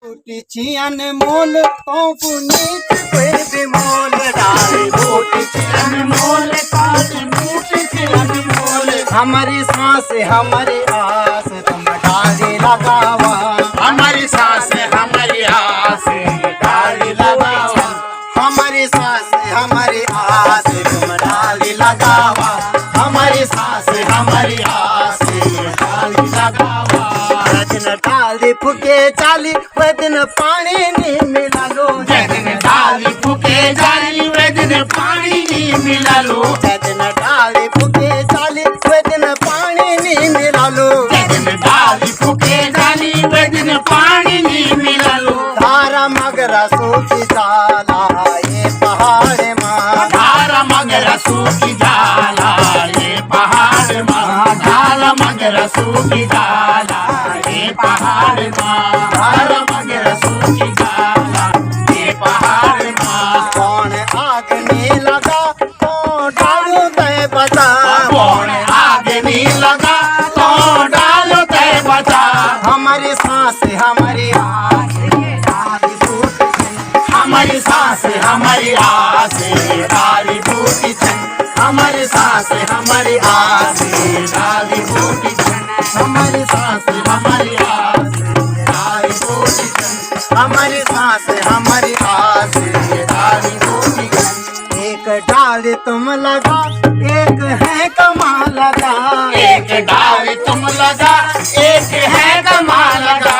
बूटी छी अनमोल कौपु नीच कोई भी मोल डाली बूटी छी अनमोल कौपु नीच छी अनमोल हमारी सांस हमारी आस तुम डाली लगावा हमारी सांस हमारी आस डाली लगावा हमारी सांस हमारी आस तुम डाली लगावा हमारी सांस हमारी आस डाली लगावा दिन डाली फुके चाली वह दिन पानी नहीं मिला लो दिन डाली फूके जाली वे दिन पानी नहीं मिला लो दिन डाली फुके चाली वह दिन पानी नहीं मिला लो दिन डाली फूके जाली वे दिन पानी नहीं मिला लो धारा मगरा सूखी जाला ये पहाड़ माँ धारा मगर सूखी जाला ये पहाड़ माँ धारा मगर सूखी जाला ये पहाड़ माँ धारा मगर सूखी जाला ये पहाड़ माँ कौन आग नहीं लगा तो डालू दे बता कौन आगे नहीं लगा तो डालो तय बचा हमारी सांस हमारी आस डाली फूटी हमारी सांस हमारी आस डाली बूटी छन हमारी सांस हमारी आस डाली बूटी छन हमारी सांस हमारी आस डाली बूटी छन हमारी सांस हमारी आस डाली बूटी छन एक डाल तुम लगा एक है कमाल लगा एक डाल तुम लगा एक है कमाल लगा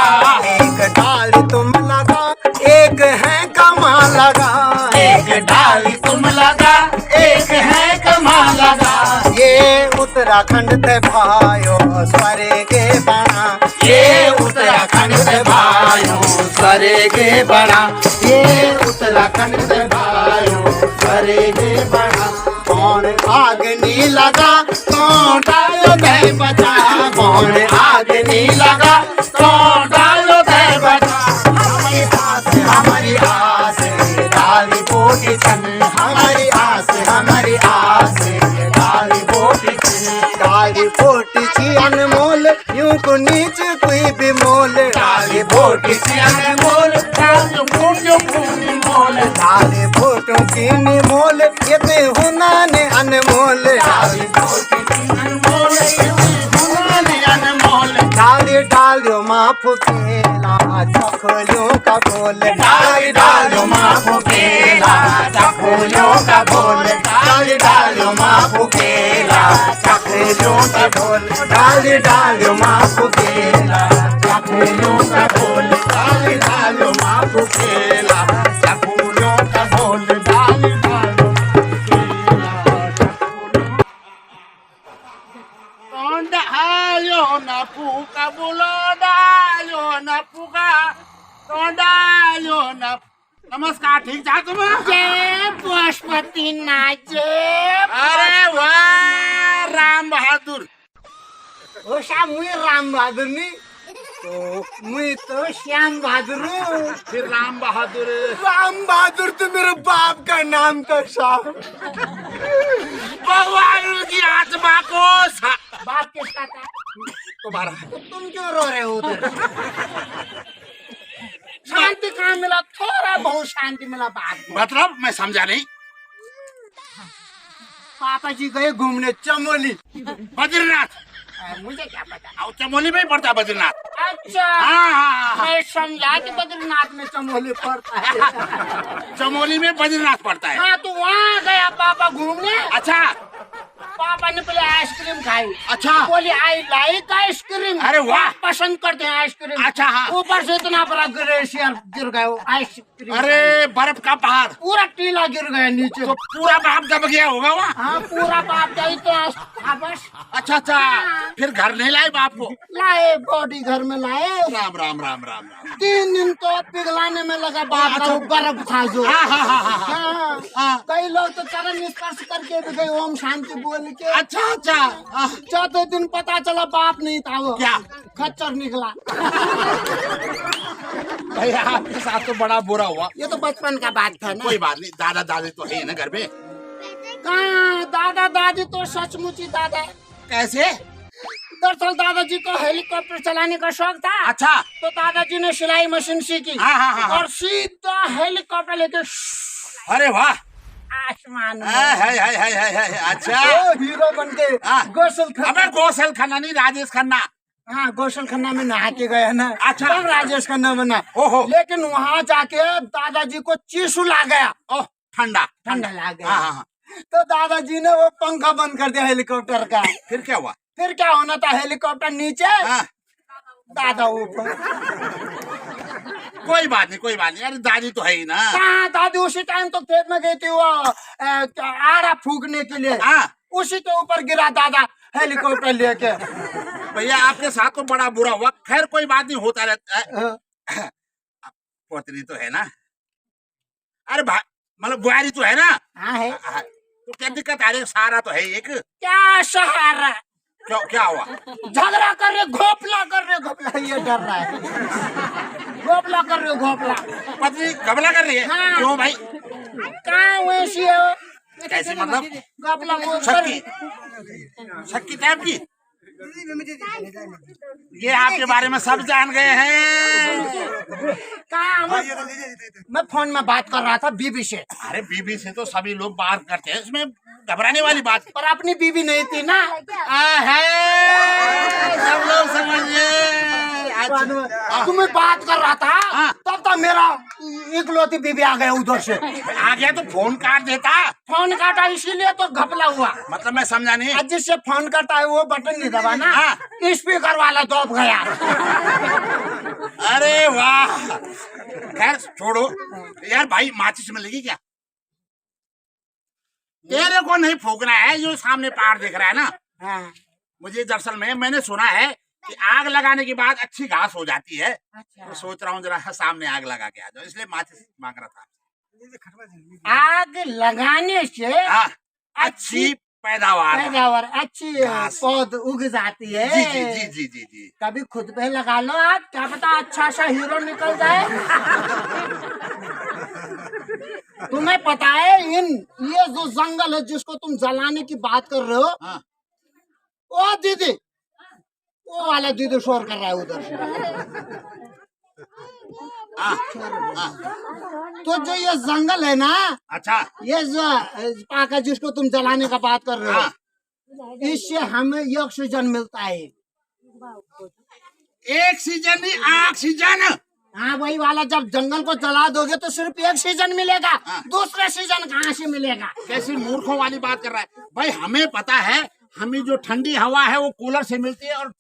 एक डाल तुम लगा एक है कमाल लगा एक डाल तुम लगा एक है कमाल लगा ये उत्तराखंड थे भाइयों स्वर्ग के बना ये उत्तराखंड से भाइयों सरे के बड़ा ये उत्तराखंड से भाइयों सरे के बड़ा कौन आग नहीं लगा कौन डालो दे बचा कौन आग नहीं लगा कौन डालो दे बचा हमारी सांस हमारी आस डाली बोटी छन हमारी आस हमारी आस डाली बोटी छन डाली फोटी छी अनमोल यूं को नीच कोई भी मोल डाली बोटी छन अनमोल डाली बोटी छन मोल डाली फोटो की निमोल ये ते होना ने अनमोल डाली बोटी छन अनमोल हुनाने अनमोल डाली डालियो माफ केला चखलियों का गोल डाली डालो माँ फुकेला चकोलियों का बोल डाली डालो माँ फुकेला चकोलियों का बोल डाली डालियो माफ केला चकोलियों का बोल डाली डालो माँ फुकेला चकोलियों का बोल डाली डालो कौन डालो न फूका बोलो डालो न फूका कौन डालो न नमस्कार ठीक जा तुम जय पशुपतिनाथ जय अरे वाह राम बहादुर ओशा मुई राम बहादुर नी तो मुई तो श्याम बहादुर हूँ फिर राम बहादुर राम बहादुर तो मेरे बाप का नाम था साहब भगवान की आत्मा को बाप किसका था? तुम्हारा तो तुम क्यों रो रहे हो उधर शांति कहाँ मिला? थोड़ा बहुत शांति मिला बाप को। मतलब मैं समझा नहीं पापा जी गए घूमने चमोली बद्रीनाथ मुझे क्या पता। और चमोली में ही पड़ता है बद्रीनाथ अच्छा हाँ। मैं समझा कि बद्रीनाथ में चमोली पड़ता है। चमोली में बद्रीनाथ पड़ता है हाँ तो वहाँ गया पापा घूमने। अच्छा पापा ने पहले आइसक्रीम खाई। अच्छा बोली आई लाइक आइसक्रीम। अरे वाह। पसंद करते हैं आइसक्रीम। अच्छा हाँ ऊपर से इतना बड़ा ग्लेशियर गिर गया वो आइसक्रीम। अरे बर्फ का पहाड़ पूरा टीला गिर गया नीचे। तो पूरा बाप दब गया होगा वहाँ हाँ पूरा बाप जाई तो था बस। अच्छा अच्छा फिर घर नहीं लाए बाप को लाए बॉडी घर में लाए। राम राम राम राम राम 3 दिन तो पिघलाने में लगा बाप का। वो बर्फ था जो। हाँ हाँ हाँ हाँ हाँ। हाँ। कई लोग तो चरण स्पर्श करके भी गए ओम शांति बोल के। अच्छा अच्छा चौथे दिन पता चला बाप नहीं था वो। क्या? खच्चर निकला। भैया आपके साथ तो बड़ा बुरा हुआ ये तो बचपन का बात था ना। कोई बात नहीं दादा दादी तो है ना घर में कहाँ दादा दादी तो सचमुच ही दादा। कैसे दरअसल दादाजी को हेलीकॉप्टर चलाने का शौक था। अच्छा। तो दादाजी ने सिलाई मशीन सीखी। हाँ, हाँ, हाँ, हाँ। और सीधा हेलीकॉप्टर लेके अरे वाह, आसमान में। है। अच्छा, हीरो बन के हाँ। गोसल खन्ना। अबे कौशल खन्ना नहीं, राजेश खन्ना। हाँ, गोसल खन्ना में नहा के गया ना। अच्छा। तब राजेश खन्ना बना। ओहो। लेकिन वहाँ जाके दादाजी को चीसू ला गया। ओह, ठंडा ठंडा ला गया। हाँ, हाँ। तो दादाजी ने वो पंखा बंद कर दिया हेलीकॉप्टर का। फिर क्या हुआ? फिर क्या होना था, हेलीकॉप्टर नीचे, हाँ। दादा ऊपर। कोई बात नहीं, अरे दादी तो है ही ना। कहाँ दादी उसी टाइम तो खेत में गई थी वो आड़ा फूकने के लिए। हाँ। उसी के ऊपर गिरा दादा हेलीकॉप्टर लेके। भैया आपके साथ तो बड़ा बुरा हुआ, खैर कोई बात नहीं, होता रहता है। पोतरी तो है ना, अरे भाई मतलब बुआरी तो है ना। हाँ है। तो क्या दिक्कत आ रही है, सारा तो है एक। क्या सहारा? क्या हुआ? झगड़ा कर रहे, घोपला कर रहे, घोपला, ये डर रहा है। घोपला कर रहे, घोपला। पत्नी घबला कर रही है। हाँ। क्यों भाई? कहाँ वैसी है वो? कैसी मतलब? घोपला को शक्की टाइप की। ये आपके बारे में सब जान गए हैं। कहाँ? मैं फोन में बात कर रहा था बीबी से। अरे बीबी से तो सभी लोग बात करते हैं, इसमें घबराने वाली बात। पर अपनी बीबी नहीं थी ना। सब लोग समझिए। तुम्हें बात कर रहा था। हाँ। तब तक मेरा इकलौती बीबी आ गया उधर से। आ गया तो फोन काट देता। फोन काटा इसीलिए तो घपला हुआ। मतलब मैं समझा नहीं। आज जिससे फोन करता है वो बटन नहीं दबाना। हाँ। स्पीकर वाला दब गया। अरे वाह, खैर छोड़ो यार। भाई माचिस मिलेगी क्या? तेरे को नहीं फूकना है, जो सामने पहाड़ दिख रहा है ना। हाँ। मुझे दरअसल में मैंने सुना है कि आग लगाने के बाद अच्छी घास हो जाती है। अच्छा। तो सोच रहा हूँ जरा सामने आग लगा के आ जाओ, इसलिए माचिस मांग रहा था। आग लगाने से हाँ, अच्छी पैदावार। पैदावार अच्छी घास। पौध उग जाती है। जी जी जी जी जी जी। कभी खुद पे लगा लो आग, क्या पता अच्छा सा हीरो निकल जाए। तुम्हें पता है ये जो जंगल है जिसको तुम जलाने की बात कर रहे हो। हाँ। ओ दीदी, वो वाला दीदी शोर कर रहा है उधर से। हाँ, हाँ। तो जो ये जंगल है ना, अच्छा। ये जो पाका जिसको तुम जलाने का बात कर रहे हो, हाँ। इससे हमें ऑक्सीजन मिलता है। एक सीजन नहीं, ऑक्सीजन। हाँ, वही वाला। जब जंगल को जला दोगे तो सिर्फ एक सीजन मिलेगा। हाँ। दूसरा सीजन कहाँ से मिलेगा? कैसी मूर्खों वाली बात कर रहा है भाई। हमें पता है, हमें जो ठंडी हवा है वो कूलर से मिलती है और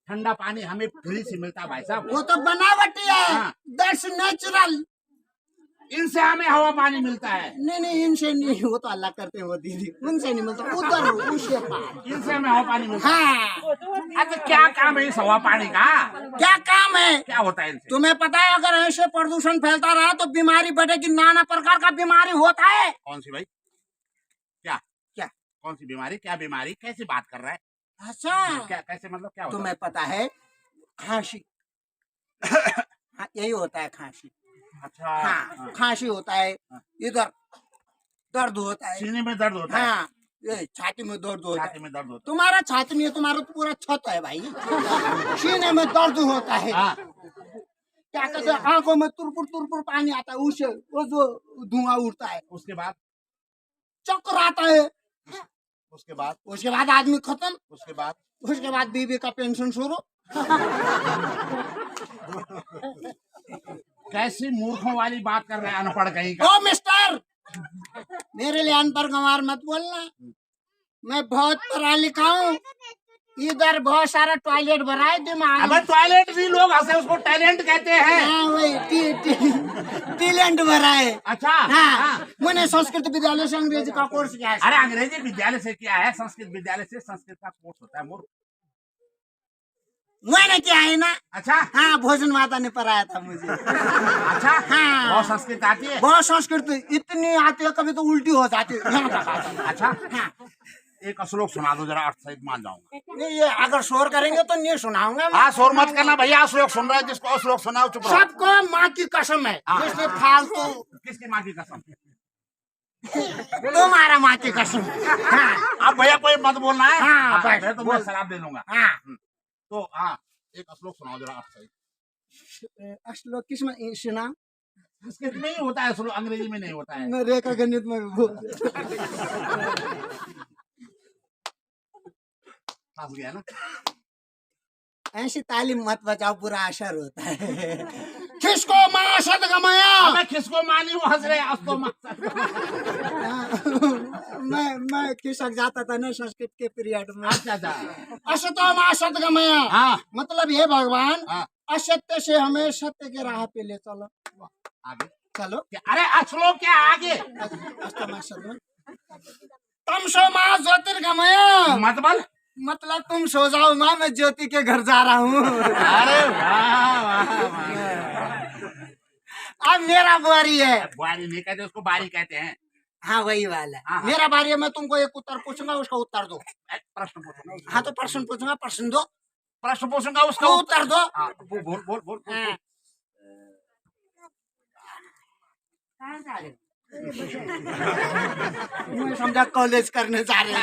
ठंडा पानी हमें फ्री से मिलता है भाई साहब। वो तो बनावटी है। हाँ। That's natural. इनसे हमें हवा पानी मिलता है। नहीं, इनसे नहीं, वो तो अल्लाह करते हैं वो दीदी, उनसे नहीं मिलता। उधर उसके पास इनसे हमें हवा पानी मिलता है। हाँ। अच्छा, क्या काम है इस हवा पानी का? क्या काम है? क्या होता है इनसे? तुम्हें पता है अगर ऐसे प्रदूषण फैलता रहा तो बीमारी बढ़ेगी। नाना प्रकार का बीमारी होता है। कौन सी भाई? क्या क्या? कौन सी बीमारी? क्या बीमारी? कैसी बात कर रहा है? अच्छा, क्या कैसे मतलब क्या होता है? तुम्हें पता है खांसी। हाँ, यही होता है खांसी। अच्छा। हाँ, खांसी होता है। इधर दर्द होता है। सीने में दर्द होता है। हाँ, ये छाती में दर्द होता छाती है। में दर्द होता तुम्हारा छाती नहीं है, तुम्हारा तो पूरा छत है भाई। सीने में दर्द होता है। है। हाँ। क्या कहते हैं, आंखों में तुरपुर पानी आता है, उससे वो जो धुआं उठता है। उसके बाद? चक्कर आता है। उसके बाद? उसके बाद आदमी खत्म। उसके बाद? उसके बाद बीवी का पेंशन शुरू। कैसी मूर्खों वाली बात कर रहे हैं, अनपढ़ कहीं का। ओ मिस्टर, मेरे लिए अनपढ़ गंवार मत बोलना। मैं बहुत पढ़ा लिखा हूँ। इधर बहुत सारा टॉयलेट भरा है दिमाग अब में। टॉयलेट भी लोग हंसे, उसको टैलेंट कहते हैं। हाँ, वही टैलेंट भरा है। अच्छा। हाँ, मैंने संस्कृत विद्यालय से अंग्रेजी का कोर्स किया है। अरे अंग्रेजी विद्यालय से किया है, संस्कृत विद्यालय से संस्कृत का कोर्स होता है मूर्ख। मैंने किया है ना। अच्छा। हाँ, भोजन माता ने पढ़ाया था मुझे। अच्छा। हाँ। बहुत संस्कृत आती है। बहुत संस्कृत इतनी आती है, कभी तो उल्टी हो जाती है। यहाँ तक आता है। अच्छा। हाँ। एक श्लोक सुना दो जरा, अर्थ सहित मान जाऊंगा। नहीं, ये अगर शोर करेंगे तो नहीं सुनाऊंगा मैं। हाँ, शोर मत करना भैया। श्लोक सुन रहा है, जिसको श्लोक सुनाओ चुप रहो। सबको माँ की कसम है। हाँ। जिसने फालतू किसकी माँ की कसम? तुम्हारा माँ की कसम। हाँ। अब भैया कोई मत बोलना है। हाँ, बस। मैं तो मैं शराब दे लूंगा। हाँ, तो हाँ एक श्लोक सुनाओ जरा आप सही। श्लोक किसमें सुना? संस्कृत में ही होता है श्लोक, अंग्रेजी में नहीं होता है। मैं रेखा गणित में फंस गया ना। ऐसी तालीम मत बचाओ, पूरा असर होता है। किसको माँ सद गमाया? मैं किसको मानी वो हंस रहे उसको मैं खिसक जाता था ना संस्कृत के पीरियड में। अच्छा असतो माँ सद गमाया, हाँ मतलब हे भगवान हाँ असत्य से हमें सत्य के राह पे ले चलो। आगे चलो अरे श्लोक क्या आगे अस्तो माँ सद में तमसो माँ ज्योतिर्गमय, मतलब तुम सो जाओ माँ, मैं ज्योति के घर जा रहा हूँ। अरे वाह वाह वाह। अब मेरा बारी है। बारी नहीं कहते उसको, बारी कहते हैं। हाँ वही वाला हाँ, हाँ। मेरा बारी है। मैं तुमको एक उत्तर पूछूंगा, उसका उत्तर दो। प्रश्न पूछूंगा। हाँ तो प्रश्न पूछूंगा, प्रश्न दो। प्रश्न पूछूंगा उसका तो उत्तर दो। हाँ, बोल बोल बोल बोल। हाँ। मैं समझा कॉलेज करने जा रहे हैं।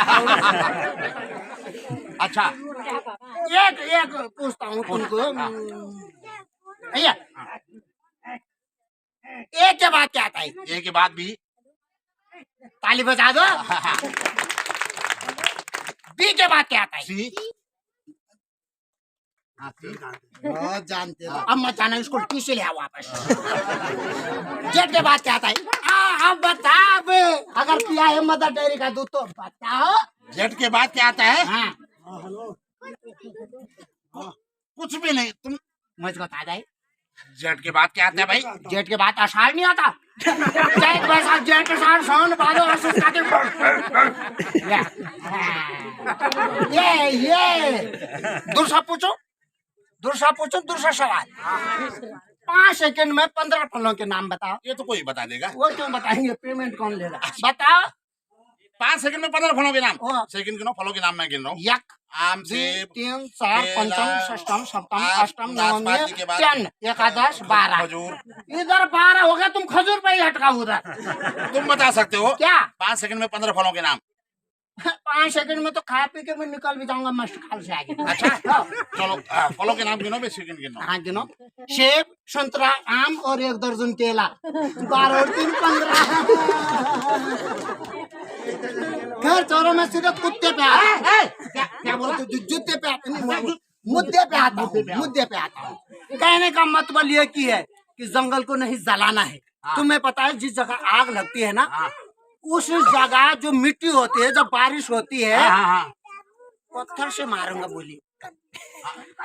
अच्छा एक एक पूछता हूँ तुमको भैया, एक के बाद क्या आता है? एक के बाद भी ताली बजा दो। बी के बाद क्या आता है? सी। बहुत जानते हो। अब मत जाना, इसको टी से ले आओ वापस। जेड के बाद क्या आता है? अब बता, अब अगर पिया है मदर डेयरी का दूध तो बताओ। जेड के बाद क्या आता है? हाँ कुछ भी नहीं, तुम मुझको बता दे। जेड के बाद क्या आता है भाई? जेठ के बाद आषाढ़ नहीं आता? जेठ बैसाख जेठ आषाढ़ सावन भादो असुर कार्तिक। ये दूसरा पूछो, दूसरा सवाल। 5 सेकंड में 15 फलों के नाम बताओ। ये तो कोई बता देगा। वो क्यों बताएंगे, पेमेंट कौन लेगा? बताओ। 5 सेकंड में 15 फलों के नाम। हाँ। सेकंड गिनो, फलों के नाम मैं गिन रहा हूँ। यक, आम, सेब, 3 4 केला, 5 षष्टम सप्तम आठ, अष्टम नाशपाती नवमी के बाद 10 11 12। खजूर। इधर 12 हो गया, तुम खजूर पे ही अटका उधर। तुम बता सकते हो क्या 5 सेकंड में 15 फलों के नाम? 5 सेकंड में तो खा पी के मैं निकल भी जाऊंगा मस्त खाल से आगे। अच्छा चलो फलों के नाम गिनो, मैं सेकंड गिनो। हाँ गिनो। सेब, संतरा, आम और 1 दर्जन केला। 12 और 3 15। घर चोरों में सीधे कुत्ते पे आता। क्या बोला? जूते पे आता नहीं, मुद्दे पे आता हूँ, मुद्दे पे आता हूँ। कहने का मतलब ये की है कि जंगल को नहीं जलाना है। तुम्हें पता है जिस जगह आग लगती है ना, उस जगह जो मिट्टी होती है, जब बारिश होती है पत्थर से मारूंगा बोली।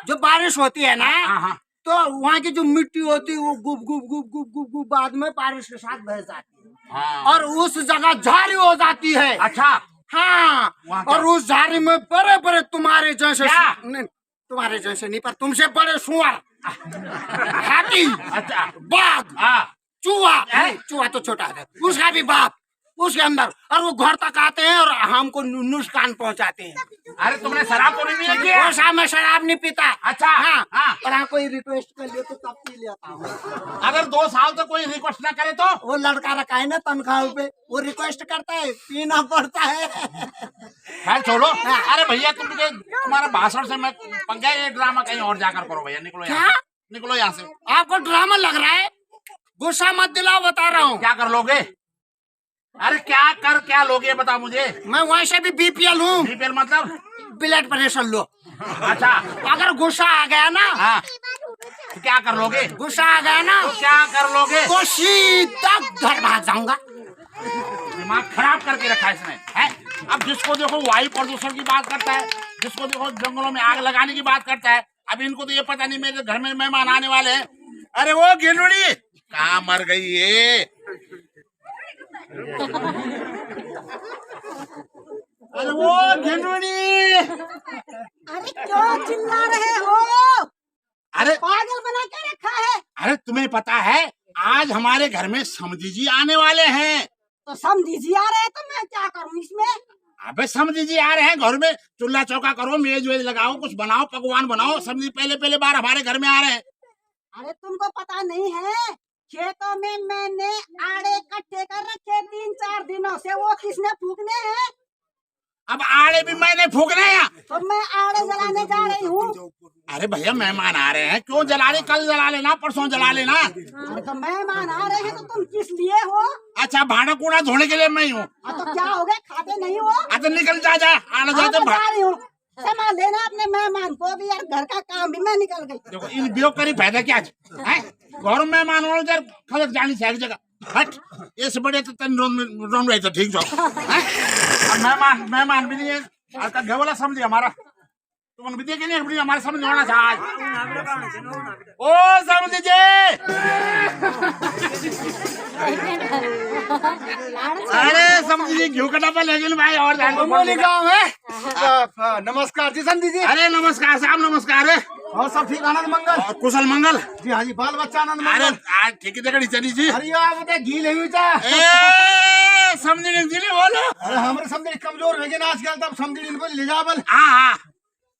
जो बारिश होती है ना, तो वहाँ की जो मिट्टी होती है वो गुब गुब गुब गुब गुब गुब बाद में बारिश के साथ बह जाती है और उस जगह झाड़ी हो जाती है। अच्छा हाँ, और उस झाड़ी में बड़े बड़े तुम्हारे जैसे नहीं, तुम्हारे जैसे नहीं पर तुमसे बड़े सुअर, हाथी, अच्छा बाघ, चूहा, चूहा तो छोटा है, उसका भी बाप उसके अंदर, और वो घर तक आते हैं और हमको नुकसान पहुंचाते हैं। अरे तुमने शराब तो नहीं किया? वो साहब मैं शराब नहीं पीता। अच्छा हाँ। पर हाँ कोई रिक्वेस्ट कर लियो तो तब पी लेता हूँ। अगर 2 साल तक कोई रिक्वेस्ट ना करे तो? वो लड़का रखा है ना तनख्वाह पे, वो रिक्वेस्ट करता है, पीना पड़ता है। खैर छोड़ो। अरे भैया तुम्हारा भाषण से मैं पंगा, ये ड्रामा कहीं और जाकर करो भैया। निकलो यहाँ, निकलो यहाँ से। आपको ड्रामा लग रहा है? गुस्सा मत दिलाओ, बता रहा हूँ। क्या कर लोगे? अरे क्या लोगे बता मुझे। मैं वैसे भी बीपीएल हूँ। बीपीएल मतलब? Blood pressure low. अच्छा अगर गुस्सा आ गया ना, तो क्या कर लोगे? गुस्सा आ गया ना तो क्या कर लोगे? तो सीधा घर भाग जाऊंगा। दिमाग खराब करके रखा है इसने, है? अब जिसको देखो वायु प्रदूषण की बात करता है, जिसको देखो जंगलों में आग लगाने की बात करता है। अब इनको तो ये पता नहीं मेरे घर में मेहमान आने वाले हैं। अरे वो गिलुड़ी कहाँ मर गई ये? अरे वो गिलुड़ी, अरे क्यों चिल्ला रहे हो? अरे पागल बना के रखा है। अरे तुम्हें पता है आज हमारे घर में समधी जी आने वाले हैं। तो समझिए आ रहे हैं तो मैं क्या करूं इसमें? अबे समधी जी आ रहे हैं, घर में चूल्हा चौका करो, मेज वेज लगाओ, कुछ बनाओ, पकवान बनाओ। समधी पहले बार हमारे घर में आ रहे हैं। अरे तुमको पता नहीं है, खेतों में मैंने आड़े इकट्ठे कर रखे 3-4 दिनों से, वो किसने फूकने हैं? अब आड़े भी मैंने फूकने हैं। तो मैं आड़े जलाने जा रही हूँ। अरे भैया मेहमान आ रहे हैं, क्यों जला रहे? कल जला लेना, परसों जला लेना। अरे तो मेहमान आ रहे हैं तो तुम किस लिए हो? अच्छा भाड़ा कूड़ा धोने के लिए मैं ही हूँ। तो क्या हो गया, खाते नहीं हो? अच्छा निकल जा आना हाँ, जाते। मैं जा रही हूँ। संभाल लेना अपने मेहमान को भी यार, घर का काम भी। मैं निकल गई। देखो इन बियो करी फायदा क्या है? घर में मेहमान हो यार, खलक जानी चाहिए जगह। हट, इस बड़े तो तन रोन रही तो ठीक जाओ। मेहमान भी नहीं है, आज का घेवला समझिए हमारा। तुम विद्या के नहीं अपनी हमारे समझ होना चाहिए। ओ समझ जी, अरे समझ जी घी का डब्बा ले भाई और बमोली गाँव है। नमस्कार जी समझी जी। अरे नमस्कार साहब, नमस्कार है। और सब ठीक, आनंद मंगल? और कुशल मंगल जी हाँ जी, बाल बच्चा आनंद अरे मंगल। आज ठीक है चली जी। अरे आप बता घी ले हुई था। समझी नहीं बोलो। अरे हमारे समझी कमजोर है ना आजकल, तब समझी इनको ले जा बल। हाँ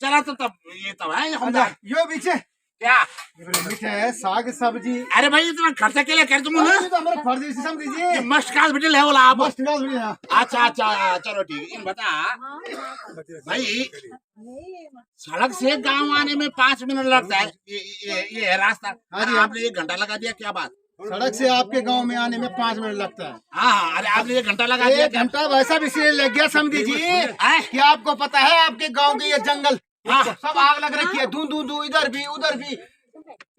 चला तो तब ये तब है यो पीछे क्या मीठे है, साग सब्जी। अरे भाई इतना खर्चा के लिए कर तुम अरे तो हमारे फर्जी से समझ लीजिए। मस्ट काल बिटल है बोला आप। बस ठीक है भैया। अच्छा चलो ठीक है। इन बता भाई, सड़क से गांव आने में 5 मिनट लगता है, ये है रास्ता। हाँ जी, आपने 1 घंटा लगा दिया, क्या बात? सड़क से आपके गांव में आने में 5 मिनट लगता है। हाँ अरे आपने 1 घंटा लगा दिया। 1 घंटा वैसा भी इसलिए लग गया समझी जी कि आपको पता है आपके गांव के ये जंगल सब आग लग रखी है। धू इधर भी उधर भी,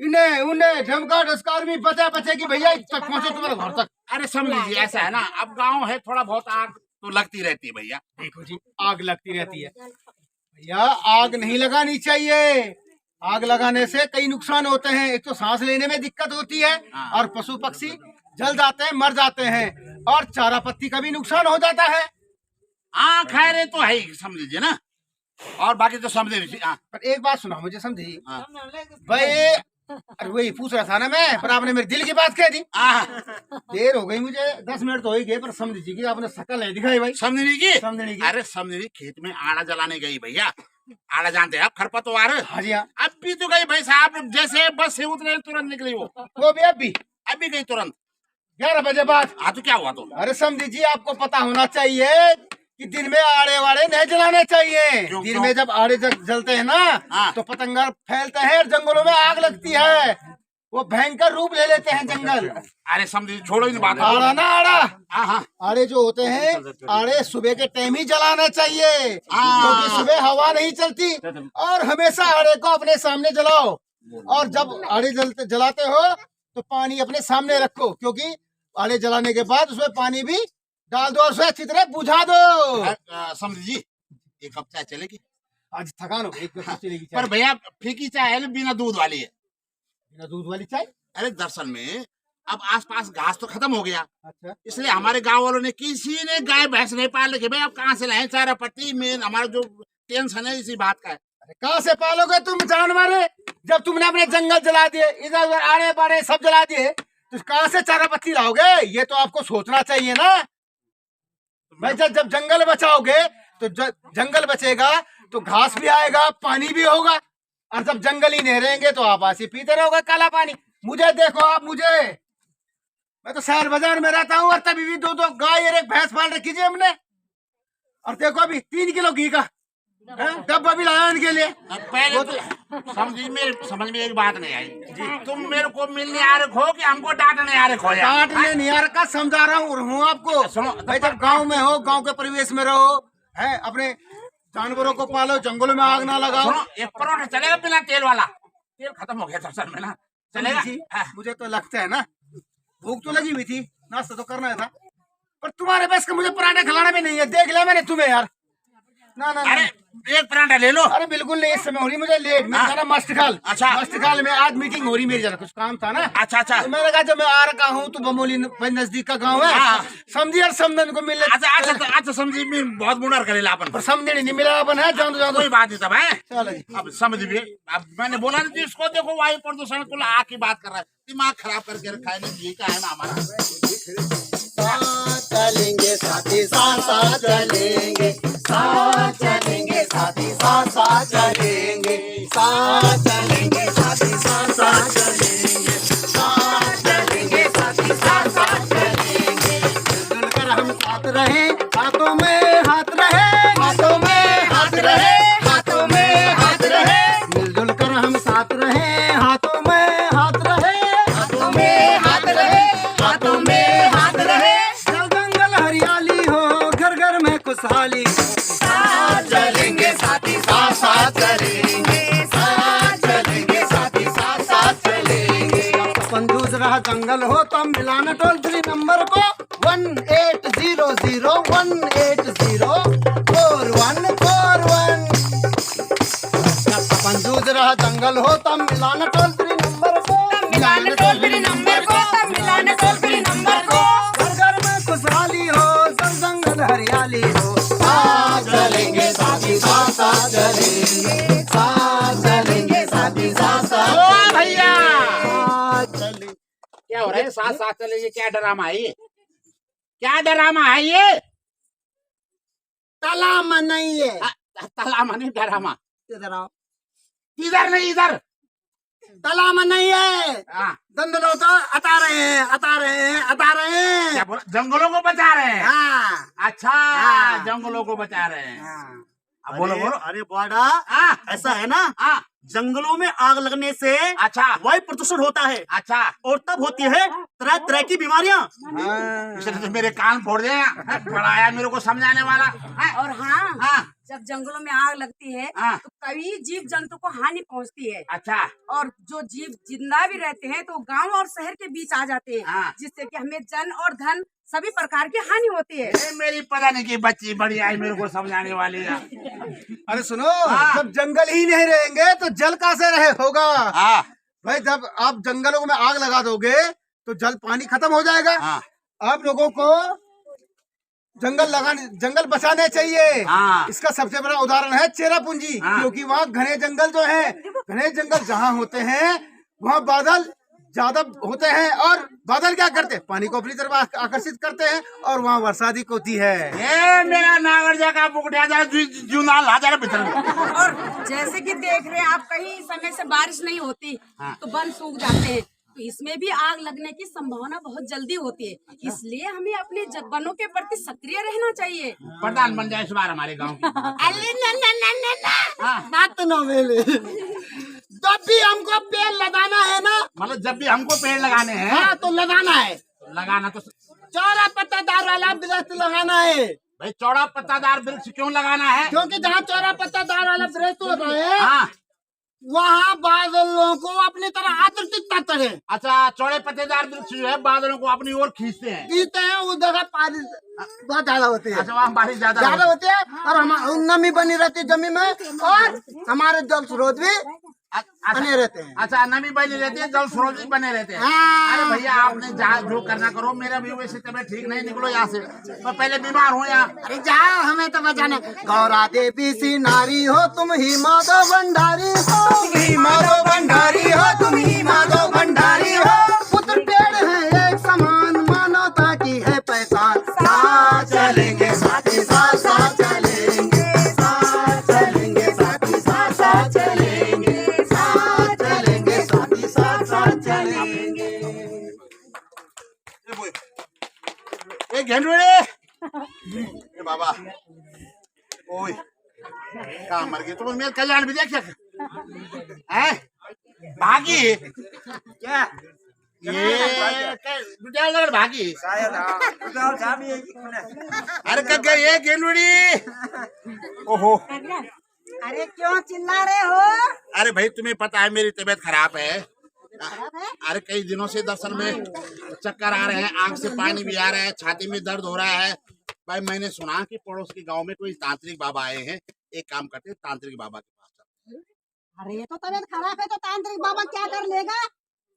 इन्हें उन्हें ढमका ढसकार भी बचे कि भैया तक पहुंचो तुम्हारे घर तक। अरे समझ लीजिए ऐसा है ना, अब गांव है, थोड़ा बहुत आग तो लगती रहती है भैया। देखो जी, आग लगती रहती है भैया, आग नहीं लगानी चाहिए। आग लगाने से कई नुकसान होते हैं। एक तो सांस लेने में दिक्कत होती है, और पशु पक्षी जल जाते हैं, मर जाते हैं, और चारा पत्ती का भी नुकसान हो जाता है। हाँ खैर ये तो है ही, समझ लीजिए ना। और बाकी तो समझे नहीं। पर एक बात सुना मुझे समझी भाई, अरे वही पूछ रहा था ना मैं, पर आपने मेरे दिल की बात कह दी। देर हो गई मुझे, 10 मिनट तो हो ही गए, पर समझ जी कि आपने शकल नहीं दिखाई भाई। समझने की? अरे अरे समझने की, खेत में आड़ा जलाने गई भैया। आड़ा जानते हैं आप, खरपतवार। हाँ जी हाँ। अब भी तो गई भाई साहब, जैसे बस से उतरे तुरंत निकली वो भी अभी गई तुरंत 11 बजे बाद। हाँ तो क्या हुआ? तो अरे समझी जी, आपको पता होना चाहिए कि दिन में आड़े वाड़े नहीं जलाने चाहिए। दिन में जब आड़े जलते हैं ना तो पतंगा फैलते हैं, जंगलों में आग लगती है, वो भयंकर रूप ले लेते हैं जंगल। अरे समझिए, छोड़ो इन बात। आड़ा ना आड़ा, हाँ आड़े जो होते हैं, आड़े सुबह के टाइम ही जलाना चाहिए, क्योंकि सुबह हवा नहीं चलती। और हमेशा आड़े को अपने सामने जलाओ, और जब आड़े जलाते हो तो पानी अपने सामने रखो, क्योंकि आड़े जलाने के बाद उसमें पानी भी डाल दो और उसे अच्छी तरह बुझा दो। समझ जी, 1 कप चाय चलेगी? आज थकान हो गई, चलेगी पर भैया फीकी चाय है, बिना दूध वाली है। बिना दूध वाली चाय? अरे दरअसल में अब आसपास घास तो खत्म हो गया, अच्छा, इसलिए हमारे गांव वालों ने, किसी ने गाय भैंस नहीं पाल रखी भाई। अब कहाँ से लाए चारा पत्ती? मेन हमारा जो टेंशन है इसी बात का है। कहाँ से पालोगे तुम जानवर? जब तुमने अपने जंगल जला दिए, इधर उधर आड़े बाड़े सब जला दिए, तो कहाँ से चारा पत्ती लाओगे? ये तो आपको सोचना चाहिए ना भाई। जब जंगल बचाओगे तो जंगल बचेगा तो घास भी आएगा, पानी भी होगा, और जब जंगल ही नहीं रहेंगे तो आप ऐसे पीते रहोगे काला पानी। मुझे देखो आप, मैं तो शहर बाजार में रहता हूँ, और तभी भी 2 गाय और 1 भैंस पाल रखी थी हमने, और देखो अभी 3 किलो घी का डब्बा भी लाया इनके लिए। पहले तो समझ में एक बात नहीं आई जी, तुम मेरे को मिलने आ रहे हो कि हमको डांटने आ रहे हो? डांटने नहीं आ रखा, समझा रहा हूँ आपको। सुनो भाई, जब गांव में हो, गांव के परिवेश में रहो, है, अपने जानवरों को पालो, जंगलों में आग ना लगाओ। एक परोठा चलेगा बिना तेल वाला? तेल खत्म हो गया दरअसल में ना, चलेगा? मुझे तो लगता है ना, भूख तो लगी हुई थी, नाश्ता तो करना था, पर तुम्हारे बस का मुझे पराठा खिलाना भी नहीं है। देख लिया मैंने तुम्हें यार। ना अरे 1 पराठा ले लो। अरे बिल्कुल नहीं, इस समय हो रही मुझे लेट। मैं जाना मस्टखाल। अच्छा, मस्टखाल में आज मीटिंग हो रही मेरी, जरा कुछ काम था ना। अच्छा तो मैंने कहा जब मैं आ रखा हूँ तो बमोली नजदीक का गाँव है, समझी और समझन को मिलने। अच्छा समझी में बहुत बुढ़ा करेला अपन, पर समझे नहीं मिला अपन है। जान दो कोई बात नहीं तब है। चलो जी, अब समझ भी, अब मैंने बोला नहीं इसको, देखो वायु प्रदूषण को आके बात कर रहा है, दिमाग खराब करके रखा है। ये क्या है ना हमारा, चलेंगे साथी साथ चलेंगे, साथ चलेंगे साथी साथ चलेंगे, साथ चलेंगे साथी साथ चलेंगे, साथ चलेंगे साथी साथ चलेंगे। मिलकर हम साथ रहे, हाथों में हाथ रहे, हाथों जंगल हो तो मिलाना टोल फ्री नंबर को 180018044141। अपन जूझ रहा जंगल हो तो मिलाना टोल फ्री नंबर को, मिलाना टोल फ्री नंबर को, मिलाना टोल फ्री नंबर को। घर घर में खुशहाली हो, सब जंगल हरियाली हो। साथ चलेंगे साथी साथ साथ चलेंगे, साथ चलेंगे साथी साथ साथ ओ भैया चलेंगे। क्या हो रहा है? साथ साथ चलेंगे, क्या ड्रामा है ये? क्या ड्रामा है ये? तलाम नहीं है। तलामा नहीं, ड्रामा। इधर आओ। इधर नहीं, इधर। तलाम नहीं है। हाँ, दंदलो तो अता रहे हैं, अता रहे हैं, अता रहे हैं। क्या बोला? जंगलों को बचा रहे हैं। हाँ अच्छा, हाँ। जंगलों को बचा रहे हैं। हाँ। अब बोलो बोलो। अरे बड़ा हाँ ऐसा है ना, हाँ, जंगलों में आग लगने से अच्छा वायु प्रदूषण होता है अच्छा। और तब होती है तरह तरह की बीमारियां। इसने तो मेरे कान फोड़ दिए। बड़ा आया मेरे को समझाने वाला। हाँ, और हाँ, हाँ, जब जंगलों में आग लगती है हाँ। तो कई जीव जंतु को हानि पहुंचती है। अच्छा और जो जीव जिंदा भी रहते हैं तो गांव और शहर के बीच आ जाते हैं, हाँ। जिससे कि हमें जन और धन सभी प्रकार की हानि होती है। ये मेरी पता नहीं की बच्ची बड़ी आई मेरे को समझाने वाली है। अरे सुनो, हाँ। जब जंगल ही नहीं रहेंगे तो जल कहाँ से रहे होगा। हाँ भाई जब आप जंगलों में आग लगा दोगे तो जल पानी खत्म हो जाएगा। हाँ आप लोगों को जंगल बचाने चाहिए। हाँ। इसका सबसे बड़ा उदाहरण है चेरापूंजी, हाँ। क्योंकि वहाँ घने जंगल जो है, घने जंगल जहाँ होते हैं वहाँ बादल ज्यादा होते हैं, और बादल क्या करते हैं, पानी को अपनी तरफ आकर्षित करते हैं और वहाँ वर्षा अधिक होती है। ये मेरा नागर जगह पुकटिया जा जूना ला जा भीतर में। और जैसे कि देख रहे हैं आप, कहीं समय से बारिश नहीं होती हाँ। तो वन सूख जाते हैं, तो इसमें भी आग लगने की संभावना बहुत जल्दी होती है। इसलिए हमें अपने वनों के प्रति सक्रिय रहना चाहिए। प्रधान बन जाए इस बार हमारे गाँव की। अरे ना हाँ। बात न मेले। जब भी हमको पेड़ लगाना है ना, मतलब जब भी हमको पेड़ लगाने हैं हाँ तो लगाना है। लगाना तो चौड़ा पत्तादार वाला वृक्ष लगाना है, भाई चौड़ा पत्तादार वृक्ष क्यों लगाना है? क्योंकि जहाँ चौड़ा पत्तादार वाला वृक्ष होता है हाँ वहाँ बादलों को अपनी तरह आकर्षित करते हैं, अच्छा, चौड़े पत्तेदार वृक्ष जो है बादलों को अपनी ओर खींचते हैं। जीते हैं। उस जगह पानी बहुत ज्यादा होती है, अच्छा, वहाँ बारिश ज्यादा ज्यादा होती है, और हम नमी बनी रहती है जमीन में, और हमारे जल स्रोत भी बने रहते हैं। अच्छा, नमी बनी रहती है, जल स्रोत भी बने रहते हैं। हाँ। अरे भैया आपने जहाँ जो करना करो, मेरा भी वैसे तबियत ठीक नहीं, निकलो यहाँ से, मैं पहले बीमार हूँ यहाँ। अरे जाओ, हमें तो बचाने। गौरा देवी सी नारी हो, तुम ही माधव भंडारी हो, तुम ही माधव भंडारी हो, तुम ही माधव भंडारी हो। पुत्र पेड़ है एक समान, मानवता की है पहचान। साथ चलेंगे साथी साथ साथ चलेंगे, साथ चलेंगे साथी साथ साथ चलेंगे, साथ चलेंगे साथी साथ साथ चलेंगे। ए घेंडूड़े, ए बाबा, ओए कहाँ मर गई? तुम मेरे कल्याण भी देख है भागी क्या? ये विद्यानगर भागी अरे कब गई ये घेंडूड़ी? ओहो, अरे क्यों चिल्ला रहे हो? अरे भाई तुम्हें पता है मेरी तबीयत खराब है। अरे कई दिनों से दरअसल में चक्कर आ रहे हैं, आंख से पानी भी आ रहा है, छाती में दर्द हो रहा है। भाई मैंने सुना कि पड़ोस के गांव में कोई तांत्रिक बाबा आए हैं, एक काम करते हैं तांत्रिक बाबा के पास चलते हैं। अरे तो तबीयत खराब है तो तांत्रिक बाबा क्या कर लेगा?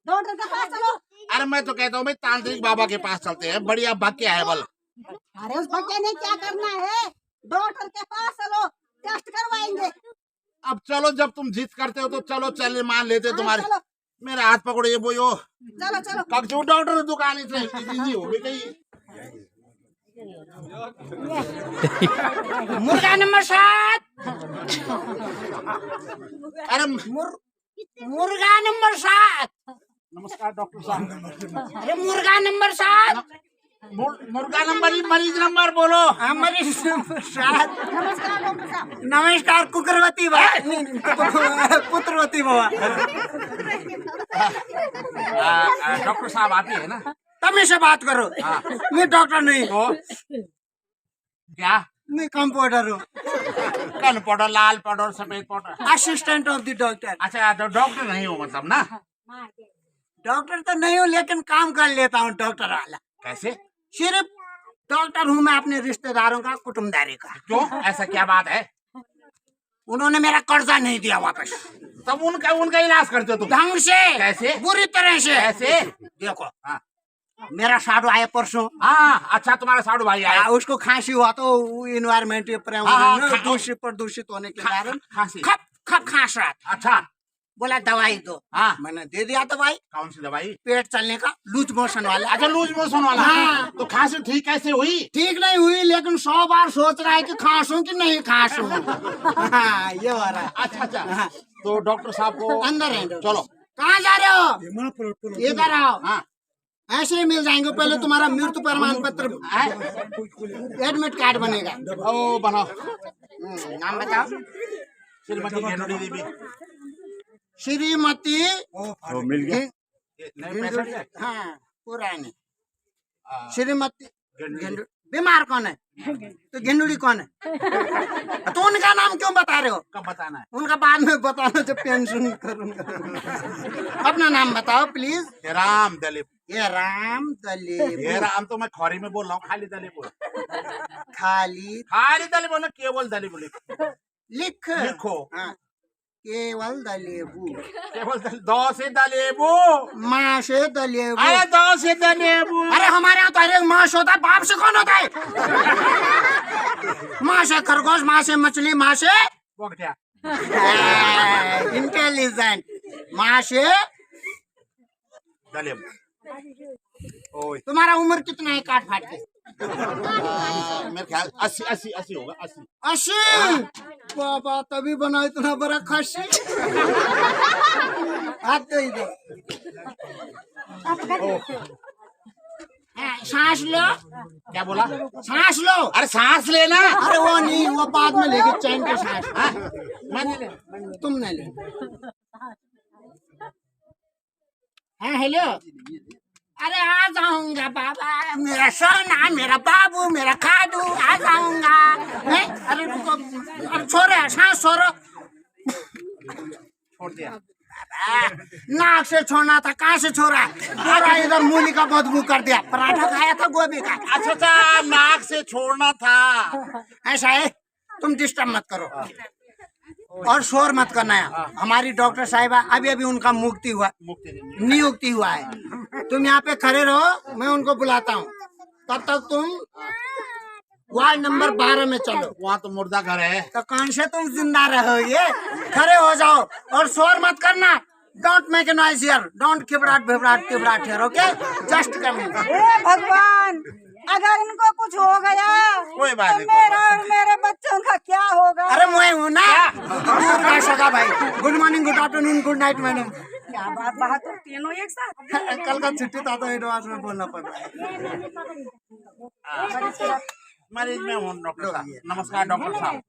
डॉक्टर के पास चलो। अरे मैं तो कहता हूँ भाई तांत्रिक बाबा के पास चलते हैं, बढ़िया भाग्य है बल। अरे उस बच्चे ने क्या करना है? डॉक्टर के पास चलो, टेस्ट करवाएंगे। अब चलो, जब तुम जिद करते हो तो चलो, चलने मान लेते हाँ, तुम्हारे। चलो। मेरा हाथ पकड़ो ये बोयो, चलो चलो। कब जो डॉक्टर दुकान इतनी हो गई। मुर्गा नंबर 7। अरे मुर्गा नंबर 7। नमस्कार डॉक्टर साहब। अरे मुर्गा नंबर 7। मुर्गा नंबर ही, मरीज नंबर बोलो। मरीज नंबर 7। नमस्कार डॉक्टर साहब। नमस्कार कुकरवती पुत्रवती बाबा। डॉक्टर साहब आप ही है ना? तभी से बात करो। मैं डॉक्टर नहीं तो क्या? मैं कंपाउंडर हूँ, कान पाउडर, लाल पाउडर, सफेद powder. Assistant of the doctor. अच्छा, तो डॉक्टर नहीं हो मतलब ना? डॉक्टर तो नहीं हूँ लेकिन काम कर लेता हूँ डॉक्टर वाला। कैसे? सिर्फ डॉक्टर हूँ मैं अपने रिश्तेदारों का, कुटुम्बदारी का। क्यों? ऐसा क्या बात है? उन्होंने मेरा कर्जा नहीं दिया वापस। तब उनका इलाज करते हो तुम? ढंग से। कैसे? बुरी तरह से। कैसे? देखो, हाँ मेरा साधु आया परसों। हाँ, अच्छा तुम्हारा साधु भाई आया। उसको खांसी हुआ तो इन्वायरमेंट हाँ, प्रदूषित होने के कारण खांसी। खप खप खांस रहा था। अच्छा, बोला दवाई दो। हाँ। मैंने दे दिया दवाई। कौन सी दवाई? पेट चलने का, लूज मोशन वाला। अच्छा, लूज मोशन वाला। हाँ। तो खांसी ठीक कैसे हुई? ठीक नहीं हुई लेकिन 100 बार सोच रहा है कि खांसूं कि नहीं खांसूं। हाँ, ये हो रहा है। अच्छा अच्छा, तो डॉक्टर साहब को अंदर है। चलो। कहाँ जा रहे हो? इधर आओ। हाँ, ऐसे ही मिल जाएंगे। पहले तुम्हारा मृत्यु प्रमाण पत्र, एडमिट कार्ड बनेगा। ओ बनाओ। नाम बताओ। श्रीमती घेनुड़ी देवी। श्रीमती तो मिल गया। नहीं पैसा दिया? हाँ, पुरानी हाँ। श्रीमती घेनुड़ी। घेनुड़ी। बीमार कौन है? तो घेनुड़ी कौन है? तो उनका नाम क्यों बता रहे हो? कब बताना है? उनका बाद में बताना जब पेंशन करूंगा। अपना नाम बताओ प्लीज। ये राम दलीप। ये राम दलीप। ये राम तो मैं खौरी में बोल रहा हूँ, खाली दलीप बोल। खाली दलीप बोलो, केवल दलीप बोले। लिखो। हाँ, केवल दलेबू। केवल दो से दलेबू। माँ से दलेबू। अरे दो से दलेबू। अरे हमारे यहाँ तो हर एक माँ से होता है, बाप से कौन होता है? माँ से खरगोश, माँ से मछली, माँ से क्या? इंटेलिजेंट। माँ से दलेबू। ओए, तुम्हारा उम्र कितना है? काट फाट के मेरे ख्याल 80 होगा। 80। 80। बाबा तभी बना इतना बड़ा खसी। हाथ तो इधर। सांस लो। क्या बोला? सांस लो। अरे सांस लेना। अरे वो नहीं, वो बाद में लेके चैन के सांस। मैं नहीं ले। तुम नहीं ले। हाँ हेलो। अरे आ जाऊंगा बाबा, मेरा सोना, मेरा बाबू, मेरा खादू, आ जाऊंगा। अरे रुको, अरे छोड़ो, सांस छोड़ो। छोड़ दिया। नाक से छोड़ना था, कहाँ से छोड़ा? पूरा इधर मूली का बदबू कर दिया। पराठा खाया था गोभी का। अच्छा, नाक से छोड़ना था। ऐसा है, तुम डिस्टर्ब मत करो और शोर मत करना है। हमारी डॉक्टर साहिबा अभी अभी उनका नियुक्ति हुआ है। तुम यहाँ पे खड़े रहो, मैं उनको बुलाता हूँ। तब तक तुम वार्ड नंबर 12 में चलो। वहाँ तो मुर्दा घर है। तो कौन से तुम जिंदा रहोगे? खड़े हो जाओ और शोर मत करना। Don't make a noise here, don't घबराहट घबराहट हियर, ओके? Just coming. भगवान, अगर इनको कुछ हो गया कोई बात तो नहीं, मेरा और मेरे बच्चों का क्या होगा? अरे मैं हूँ ना, दूर का सगा भाई। Good morning, good afternoon, good night madam. क्या बात बहादुर, तीनों एक साथ। कल का छुट्टी था तो एडवांस में बोलना पड़ रहा है। मरीज में हूँ डॉक्टर साहब। नमस्कार डॉक्टर साहब।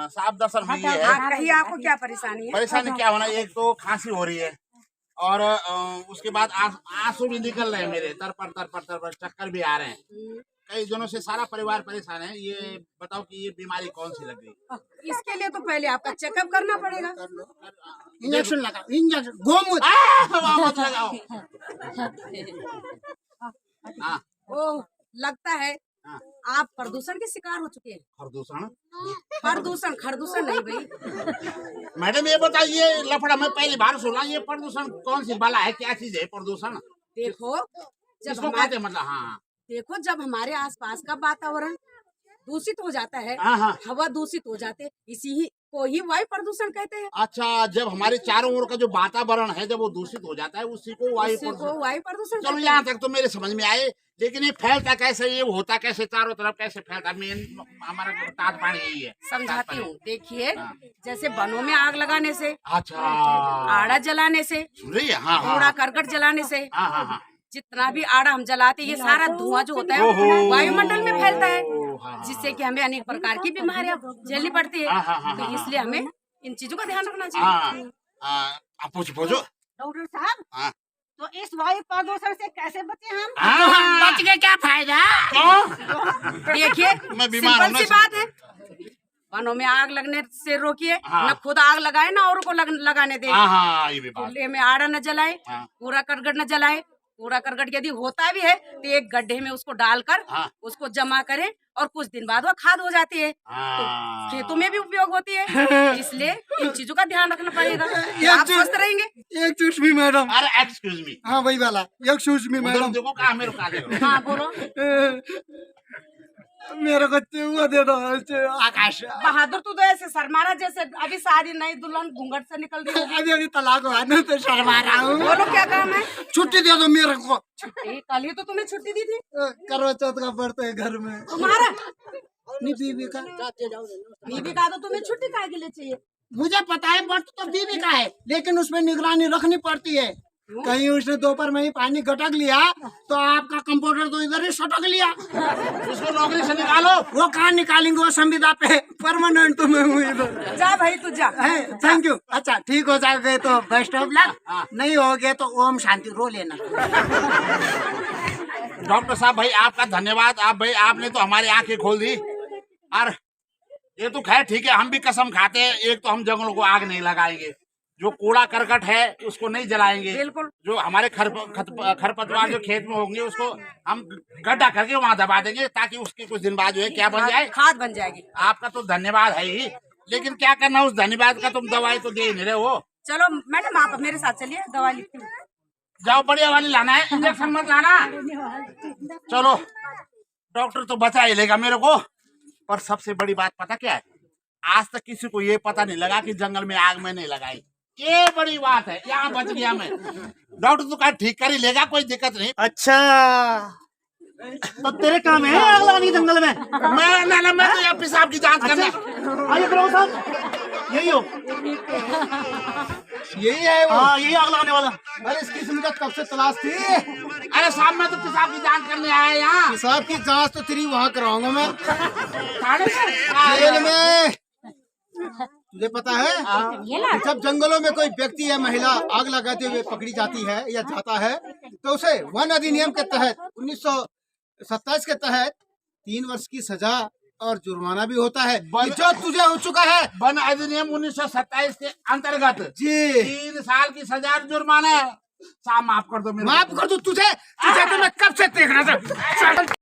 साहब दरअसल में ये है, कहिए आपको क्या परेशानी है? परेशानी क्या होना, एक तो खांसी हो रही है और उसके बाद आंसू भी निकल रहे हैं मेरे, तर चक्कर भी आ रहे हैं। कई दिनों से सारा परिवार परेशान है। ये बताओ कि ये बीमारी कौन सी लग गई? इसके लिए तो पहले आपका चेकअप करना पड़ेगा। इंजेक्शन लगाओ, इंजेक्शन। गोमूत्र। मत लगाओ। हाँ, ओह, लगता है हाँ। आप प्रदूषण के शिकार हो चुके हैं। प्रदूषण? खरदूषण नहीं भाई। मैडम ये बताइए, लफड़ा मैं पहली बार सुना, ये प्रदूषण कौन सी बला है? क्या चीज है प्रदूषण? देखो इसको कहते मतलब। हाँ, देखो जब हमारे आसपास का वातावरण दूषित हो जाता है, हाँ। हवा दूषित हो जाते, इसी को ही वायु प्रदूषण कहते हैं। अच्छा, जब हमारे चारों ओर का जो वातावरण है जब वो दूषित हो जाता है उसी को वायु प्रदूषण। चलो यहाँ तक तो मेरे समझ में आए, लेकिन ये फैलता कैसे, ये होता कैसे, चारों तरफ कैसे फैलता? मेन हमारा ताज पानी यही है। समझाती हूँ। देखिए, जैसे वनों में आग लगाने से, अच्छा, आड़ा जलाने से, सुन रही है? हाँ कूड़ा करकट जलाने से, हाँ। जितना भी आड़ा हम जलाते, ये सारा धुआं जो होता है वायुमंडल में फैलता है, जिससे कि हमें अनेक प्रकार की बीमारियां झेलनी पड़ती है। तो इसलिए हमें इन चीजों का ध्यान रखना चाहिए। आप पूछो। डॉक्टर साहब, हाँ। तो इस वायु प्रदूषण से कैसे बचे हम? बच के क्या फायदा? देखिए, मैं बीमार हूँ सिंपल सी बात है, वनों में आग लगने से रोकिए, हाँ। न खुद आग लगाए ना औरों को लगाने दे। हाँ हाँ ये भी बात। चूल्हे में आड़ा न जलाए, हाँ। पूरा करकट न जलाए। पूरा करकट यदि होता भी है तो एक गड्ढे में उसको डालकर हाँ। उसको जमा करें और कुछ दिन बाद वो खाद हो जाती है, तो हाँ। खेतों में भी उपयोग होती है। इसलिए इन चीजों का ध्यान रखना पड़ेगा, आप स्वस्थ रहेंगे। एक चूस भी मैडम। अरे एक्सक्यूज मी, हाँ वही वाला, एक चूस भी उधर मैडम। देखो कहाँ में रुका दे। हाँ बोलो। मेरे को वो दे दो आकाश। बहादुर तू तो ऐसे शर्मारा जैसे अभी शादी नई दुल्हन घूंघट से निकल रही होगी। अभी अभी तलाक हुआ ना तो शर्मा रहा हूँ। बोलो क्या काम है? छुट्टी दे दो मेरे को। छुट्टी कल ही तो तुम्हें छुट्टी दी थी। करवा चौथ का पड़ते है घर में। तुम्हारा नहीं बीवी का। बीवी का तो तुम्हें छुट्टी काहे के लिए चाहिए? मुझे पता है बट तो बीवी का है, लेकिन उसमें निगरानी रखनी पड़ती है। कहीं उसने दोपहर में ही पानी गटक लिया तो आपका कंप्यूटर तो इधर ही सटक लिया। उसको नौकरी से निकालो। वो कहाँ निकालेंगे, वो संविदा पे परमानेंट तो मैं हूँ इधर। जा भाई तू जा। Thank you. अच्छा ठीक हो जाएगा तो बेस्ट ऑफ लक, नहीं हो गए तो ओम शांति रो लेना। डॉक्टर साहब भाई आपका धन्यवाद। आप भाई आपने तो हमारी आंखें खोल दी। और ये तो खैर ठीक है, हम भी कसम खाते हैं, एक तो हम जंगलों को आग नहीं लगाएंगे, जो कूड़ा करकट है उसको नहीं जलाएंगे, बिल्कुल। जो हमारे खरपतवार जो खेत में होंगे उसको हम गड्ढा करके वहाँ दबा देंगे, ताकि उसके कुछ दिन बाद जो है क्या बन जाए, खाद बन जाएगी। आपका तो धन्यवाद है ही, लेकिन क्या करना उस धन्यवाद का, तुम दवाई तो दे ही नहीं रहे हो। चलो मैडम आप मेरे साथ चलिए, दवा लिखती हूँ। जाओ बढ़िया वाली लाना है, इंजेक्शन मत लाना। चलो डॉक्टर तो बचा ही लेगा मेरे को। पर सबसे बड़ी बात पता क्या है, आज तक किसी को ये पता नहीं लगा कि जंगल में आग मैंने लगाई। ये बड़ी बात है, यहाँ बच गया मैं। डॉक्टर तो कहा ठीक कर ही लेगा, कोई दिक्कत नहीं। अच्छा तो तेरे काम है आग लगानी जंगल में? मैं तो यहाँ पेशाब की जांच करना। आइए करो साहब, यही हो, यही है वो। हाँ यही आग लगाने वाला। अरे इसकी मुझे कब से तलाश थी। अरे साहब मैं तो पेशाब की जांच करने आया यहाँ। पेशाब की जांच तो तेरी वहाँ कराऊंगा मैं, साढ़े जेल में। तुझे पता है कि जब जंगलों में कोई व्यक्ति या महिला आग लगाते हुए पकड़ी जाती है या जाता है तो उसे वन अधिनियम के तहत 1927 के तहत 3 वर्ष की सजा और जुर्माना भी होता है, जो तुझे हो चुका है। वन अधिनियम 1927 के अंतर्गत जी 3 साल की सजा और जुर्माना है। साहब माफ कर दो मेरे को। माफ कर दूं तुझे, तुझे तो मैं कब से देख रहा था।